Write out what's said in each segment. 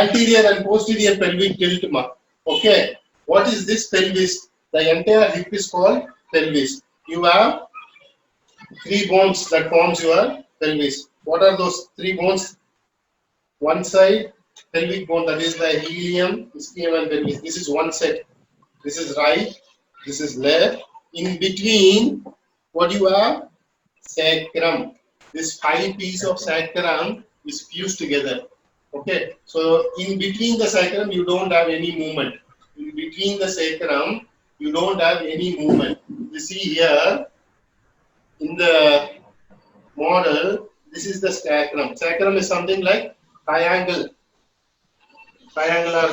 anterior and posterior pelvic tilt. Okay, what is this pelvis? The entire hip is called pelvis. You have three bones that forms your pelvis. What are those three bones? One side pelvic bone, that is the ilium, ischium and pelvis. This is one set. This is right, this is left. In between, what you have? Sacrum. This 5 piece of sacrum is fused together. Okay, so in between the sacrum you don't have any movement. In between the sacrum you don't have any movement. You see here in the model, this is the sacrum. Sacrum is something like triangular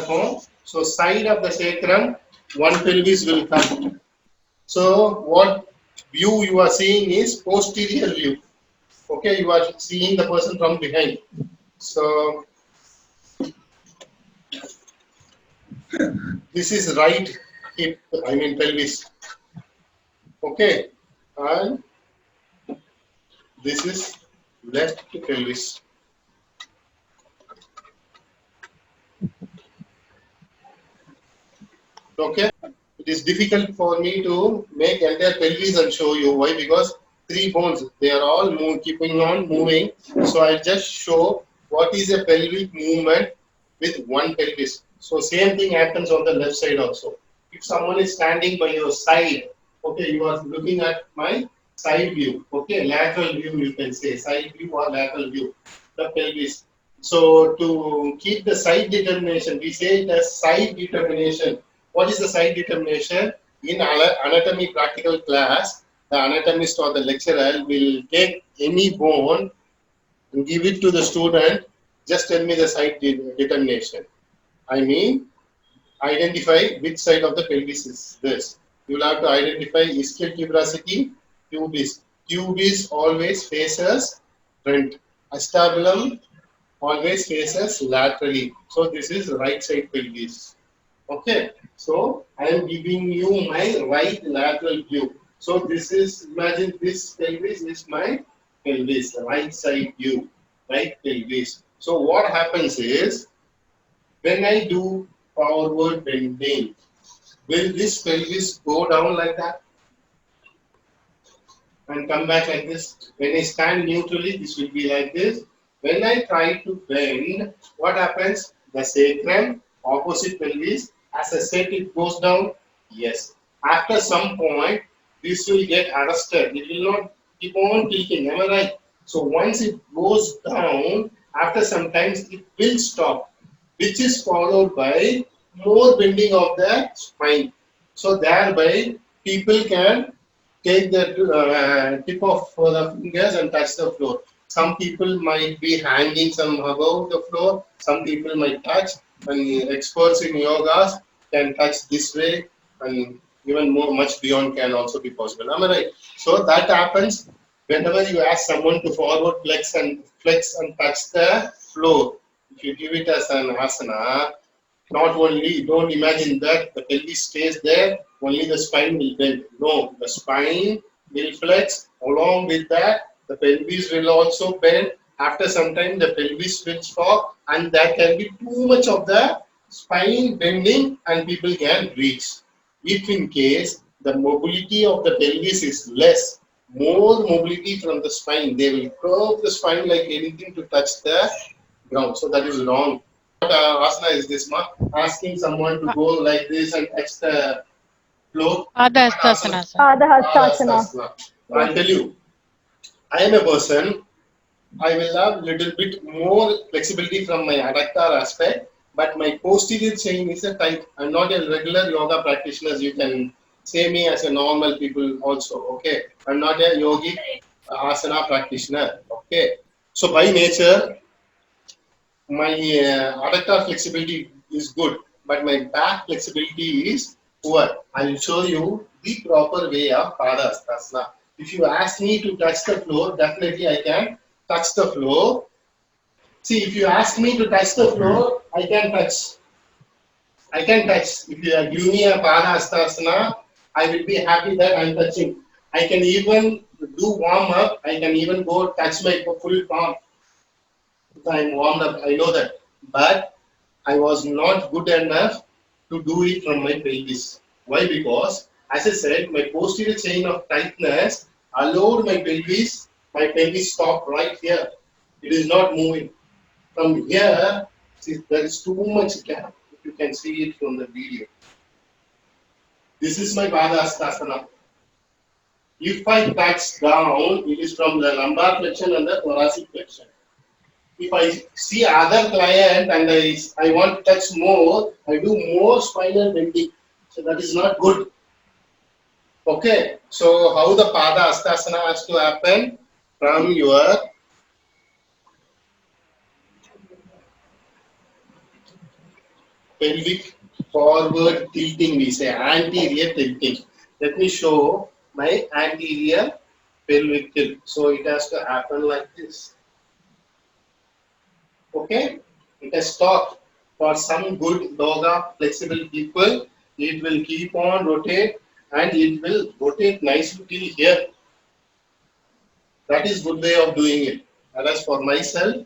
form. So side of the sacrum, one pelvis will come. So what view you are seeing is posterior view. Okay, you are seeing the person from behind. So this is right hip, I mean pelvis. Okay, and this is left pelvis. Okay, it is difficult for me to make entire pelvis and show you. Why? Because three bones, they are all keeping on moving. So I just show what is a pelvic movement with one pelvis. So same thing happens on the left side also. If someone is standing by your side, okay, you are looking at my side view. Okay, lateral view, you can say side view or lateral view, the pelvis. So to keep the side determination, we say it as side determination. What is the side determination? In anatomy practical class, the anatomist or the lecturer will take any bone and give it to the student. Just tell me the side determination. I mean, identify which side of the pelvis is this. You will have to identify ischial tuberosity, pubis. Pubis always faces front. Acetabulum always faces laterally. So this is right side pelvis. Okay, so I am giving you my right lateral view. So this is, imagine this pelvis is my pelvis, right side view, right pelvis. So what happens is, when I do forward bending, will this pelvis go down like that and come back like this? When I stand neutrally, this will be like this. When I try to bend, what happens? The sacrum, opposite pelvis, as I said, it goes down. Yes. After some point, this will get arrested. It will not keep on tilting. Am I right? So once it goes down, after some time, it will stop, which is followed by more bending of the spine. So thereby, people can take the tip of the fingers and touch the floor. Some people might be hanging some above the floor. Some people might touch, and experts in yogas can touch this way, and even more, much beyond can also be possible. Am I right? So that happens whenever you ask someone to forward flex and touch the floor. If you give it as an asana, not only, don't imagine that the pelvis stays there, only the spine will bend. No, the spine will flex. Along with that, the pelvis will also bend. After some time, the pelvis will stop, and there can be too much of the spine bending, and people can reach. If in case the mobility of the pelvis is less, more mobility from the spine, they will curve the spine like anything to touch the ground. So that is wrong. What asana is this, ma? Asking someone to go like this and touch the floor. Adhastasana, sir. Adhastasana. I'll tell you, I am a person, I will have little bit more flexibility from my adductor aspect, but my posterior chain is a tight. I'm not a regular yoga practitioner. You can say me as a normal people also. Okay, I'm not a yogic asana practitioner. Okay, so by nature, my adductor flexibility is good, but my back flexibility is poor. I will show you the proper way of Padastasana. If you ask me to touch the floor, definitely I can touch the floor. See, if you ask me to touch the floor, I can touch. I can touch. If you give me a Padastasana, I will be happy that I'm touching. I can even do warm up. I can even go touch my full palm. I'm warmed up, I know that. But I was not good enough to do it from my pelvis. Why? Because, as I said, my posterior chain of tightness allowed my pelvis stopped right here. It is not moving. From here, see, there is too much gap. If you can see it from the video. This is my Padahastasana. If I touch down, it is from the lumbar flexion and the thoracic flexion. If I see other client and I want to touch more, I do more spinal bending. So that is not good. Okay. So how the Pada Astasana has to happen? From your pelvic forward tilting, we say anterior tilting. Let me show my anterior pelvic tilt. So it has to happen like this. Okay, it has stopped. For some good yoga flexible people, it will keep on rotate and it will rotate nicely till here. That is good way of doing it. Whereas for myself,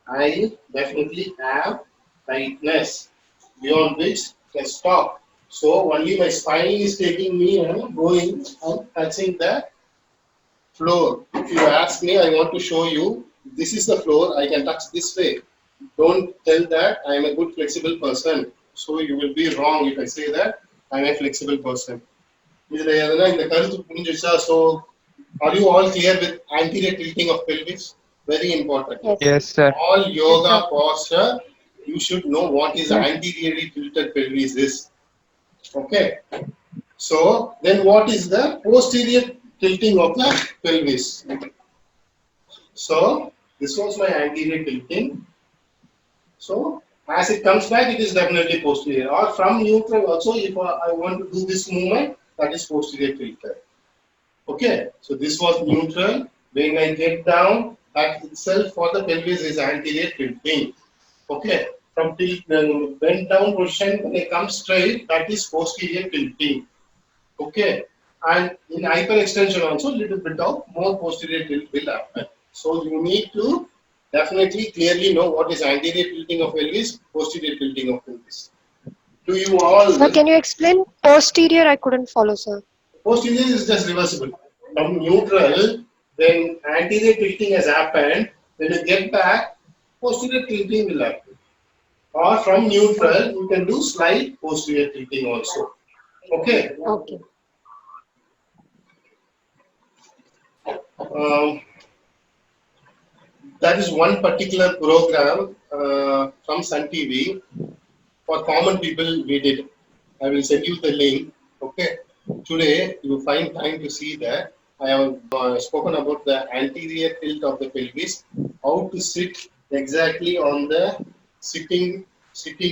I definitely have tightness beyond which I stop. So only my spine is taking me and going and touching the floor. If you ask me, I want to show you. This is the floor. I can touch this way. Don't tell that I am a good flexible person. So you will be wrong if I say that I am a flexible person. So are you all clear with anterior tilting of pelvis? Very important. Yes. Yes, sir. All Yes, yoga sir. posture, you should know what is Yes. anteriorly tilted pelvis is. Okay. So then what is the posterior tilting of the pelvis? So this was my anterior tilting. So as it comes back, it is definitely posterior. Or from neutral also, if I want to do this movement, that is posterior tilted. Okay, so this was neutral. When I get down, that itself for the pelvis is anterior tilting. Okay, from tilt, bend down position, when I come straight, that is posterior tilting. Okay, and in hyperextension also, little bit of more posterior tilt will happen. So you need to definitely clearly know what is anterior tilting of pelvis, posterior tilting of pelvis. To you all, Sir, can you explain posterior? I couldn't follow, sir. posterior is just reversible. From neutral, when anterior tilting has happened, when you get back, posterior tilting will happen. Or from neutral, you can do slight posterior tilting also. Okay. Okay. Um, that is one particular program from Sun TV. For common people, we did. I will send you the link. Okay. Today, you find time to see that. I have spoken about the anterior tilt of the pelvis, how to sit exactly on the sitting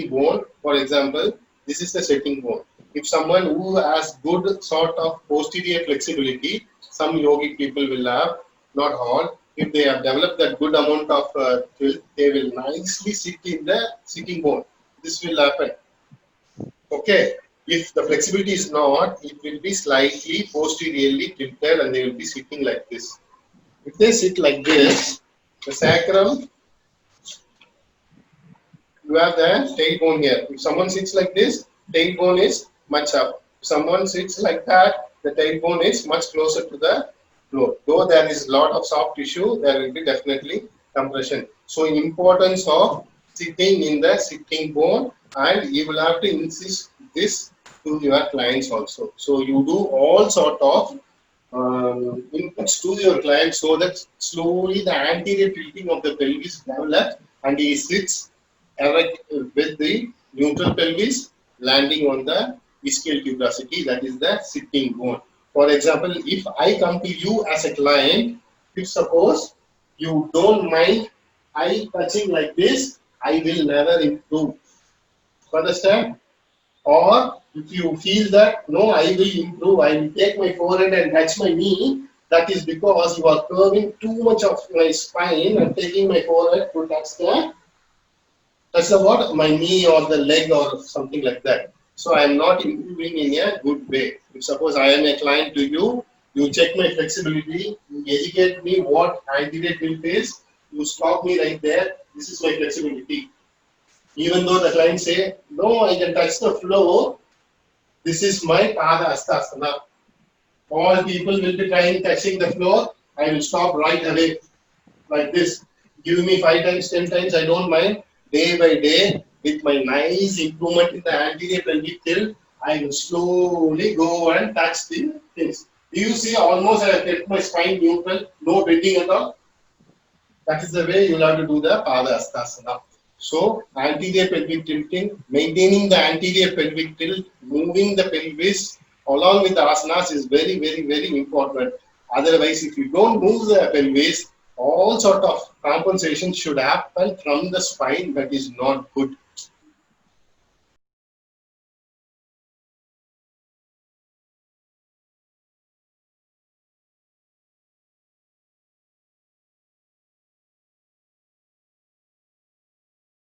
bone. For example, this is the sitting bone. If someone who has good sort of posterior flexibility, some yogic people will have, not all. If they have developed that good amount of tilt, they will nicely sit in the sitting bone. This will happen. Okay. If the flexibility is not, it will be slightly posteriorly tilted and they will be sitting like this. If they sit like this, the sacrum, you have the tailbone here. If someone sits like this, tailbone is much up. If someone sits like that, the tailbone is much closer to the floor. Though there is a lot of soft tissue, there will be definitely compression. So importance of sitting in the sitting bone, and you will have to insist this to your clients also. So you do all sort of inputs to your client so that slowly the anterior tilting of the pelvis develops and he sits erect with the neutral pelvis landing on the ischial tuberosity, that is the sitting bone. For example, if I come to you as a client, if suppose you don't mind I touching like this, I will never improve. Understand? Or if you feel that no, I will improve, I will take my forehead and touch my knee, that is because you are curving too much of my spine and taking my forehead to touch the what? My knee or the leg or something like that. So I am not improving in a good way. If suppose I am a client to you, you check my flexibility, you educate me what anterior tilt is, you stop me right there. This is my flexibility. Even though the client say, no, I can touch the floor, this is my Pada Astasana. All people will be trying touching the floor. I will stop right away like this. Give me 5 times, 10 times, I don't mind. Day by day, with my nice improvement in the anterior pelvic tilt, I will slowly go and touch the things. Do you see almost I have kept my spine neutral, no bending at all? That is the way you'll have to do the Pada Astasana. So, anterior pelvic tilting, maintaining the anterior pelvic tilt, moving the pelvis along with the asanas is very, very, very important. Otherwise, if you don't move the pelvis, all sort of compensation should happen from the spine. That is not good.